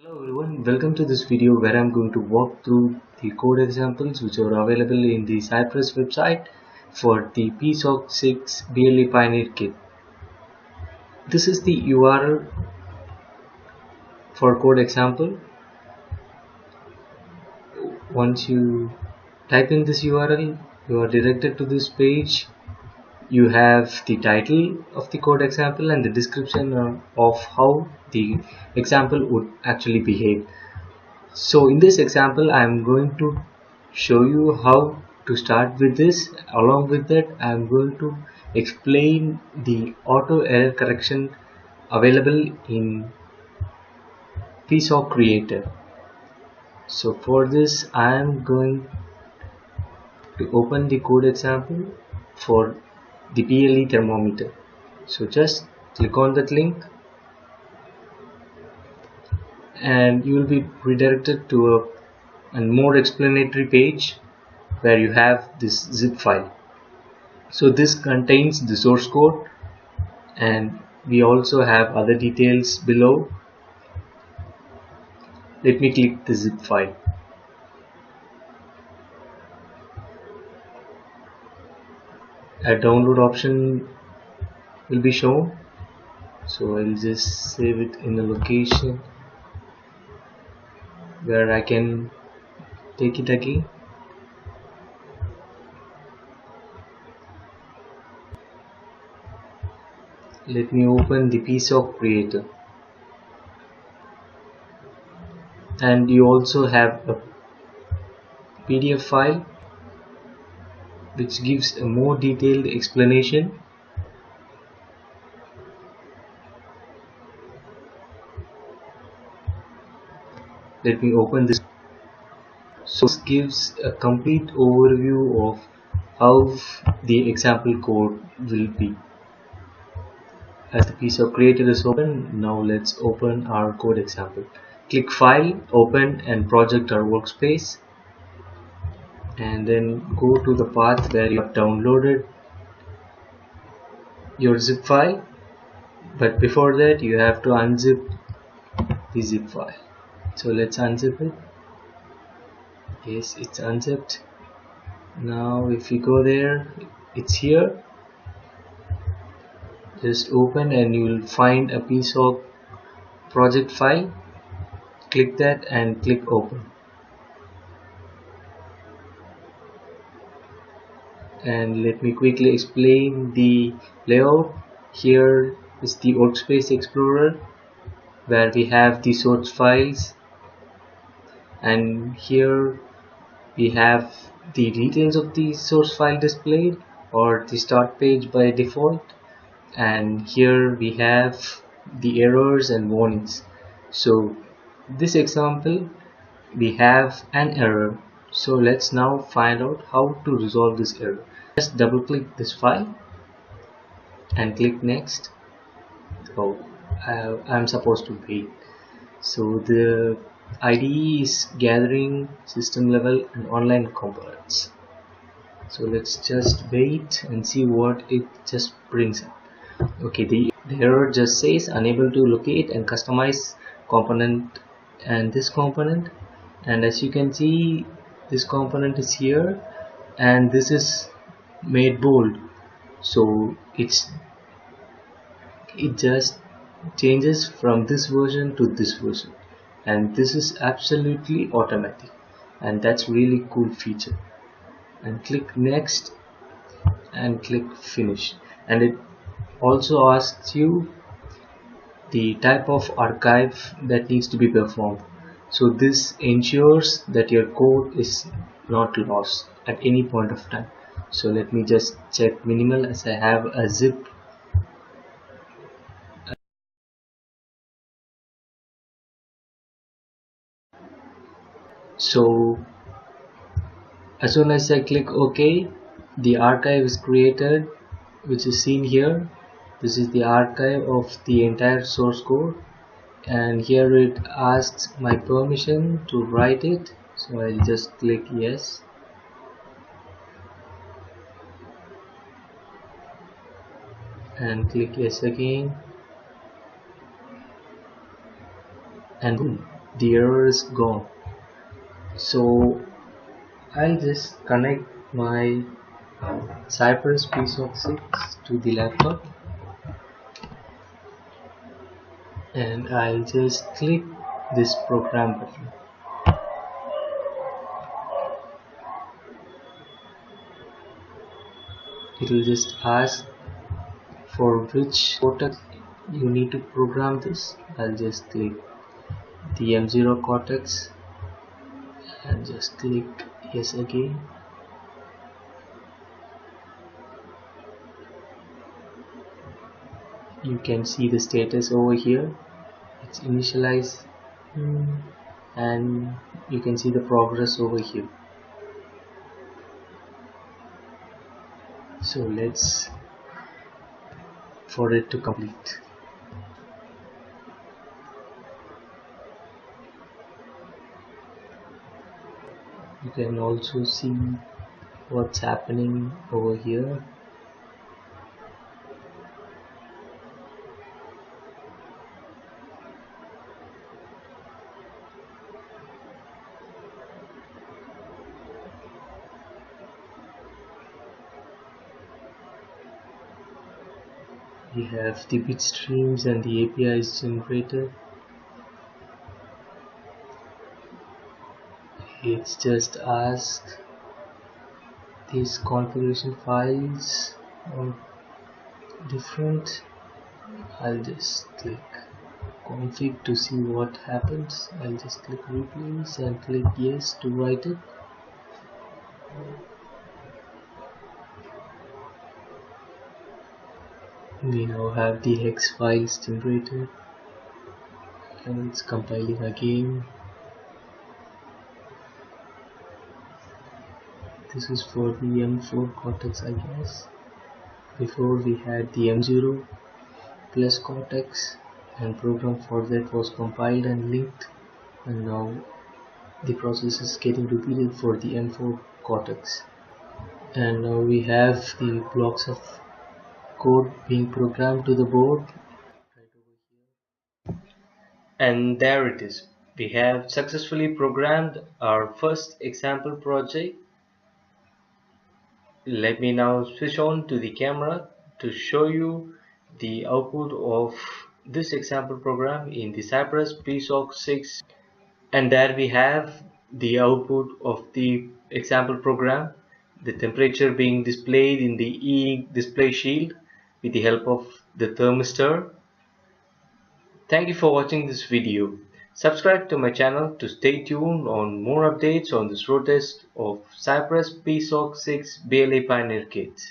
Hello everyone, welcome to this video where I'm going to walk through the code examples which are available in the Cypress website for the PSoC6 BLE Pioneer kit. This is the URL for code example. Once you type in this URL, you are directed to this page. You have the title of the code example and the description of how the example would actually behave. So in this example I am going to show you how to start with this. Along with that I am going to explain the auto error correction available in PSoC Creator. So for this I am going to open the code example for the BLE Thermometer. So just click on that link and you will be redirected to a more explanatory page where you have this zip file. So this contains the source code and we also have other details below. Let me click the zip file. A download option will be shown, so I'll just save it in a location where I can take it again. Let me open the PSoC Creator, and you also have a PDF file which gives a more detailed explanation. Let me open this. So this gives a complete overview of how the example code will be. As the PSoC Creator is open, now let's open our code example. Click File, Open and Project or Workspace, and then go to the path where you have downloaded your zip file. But before that you have to unzip the zip file. So let's unzip it. Yes, it's unzipped. Now if you go there, it's here. Just open and you will find a PSoC project file. Click that and click open. And let me quickly explain the layout. Here is the Workspace Explorer where we have the source files, and here we have the details of the source file displayed or the start page by default, and here we have the errors and warnings. So this example we have an error, so let's now find out how to resolve this error. Just double click this file and click next. Oh, I'm supposed to wait. So the IDE is gathering system level and online components. So let's just wait and see what it just brings up. Okay, the error just says unable to locate and customize component and this component, and as you can see this component is here and this is made bold, so it just changes from this version to this version, and this is absolutely automatic, and that's really cool feature. And click next and click finish, and it also asks you the type of archive that needs to be performed. So this ensures that your code is not lost at any point of time. So let me just check minimal, as I have a zip. So as soon as I click OK, the archive is created, which is seen here. This is the archive of the entire source code, and here it asks my permission to write it, so I'll just click yes. And click yes again, and boom, the error is gone. So I'll just connect my Cypress PSoC6 to the laptop, and I'll just click this program button. It will just ask for which cortex you need to program this. I'll just click the M0 cortex and just click yes again. You can see the status over here. It's initialized, and you can see the progress over here. So let's for it to complete. You can also see what's happening over here. We have the bit streams and the APIs generated. It's just asked these configuration files are different. I'll just click config to see what happens. I'll just click replace and click yes to write it. We now have the hex files generated, and it's compiling again. This is for the M4 cortex, I guess. Before we had the M0 plus cortex, and program for that was compiled and linked, and now the process is getting repeated for the M4 cortex. And now we have the blocks of code being programmed to the board. And there it is. We have successfully programmed our first example project. Let me now switch on to the camera to show you the output of this example program in the Cypress PSoC6. And there we have the output of the example program, the temperature being displayed in the e-display shield with the help of the thermistor. Thank you for watching this video. Subscribe to my channel to stay tuned on more updates on this road test of Cypress PSoC6 BLE Pioneer kit.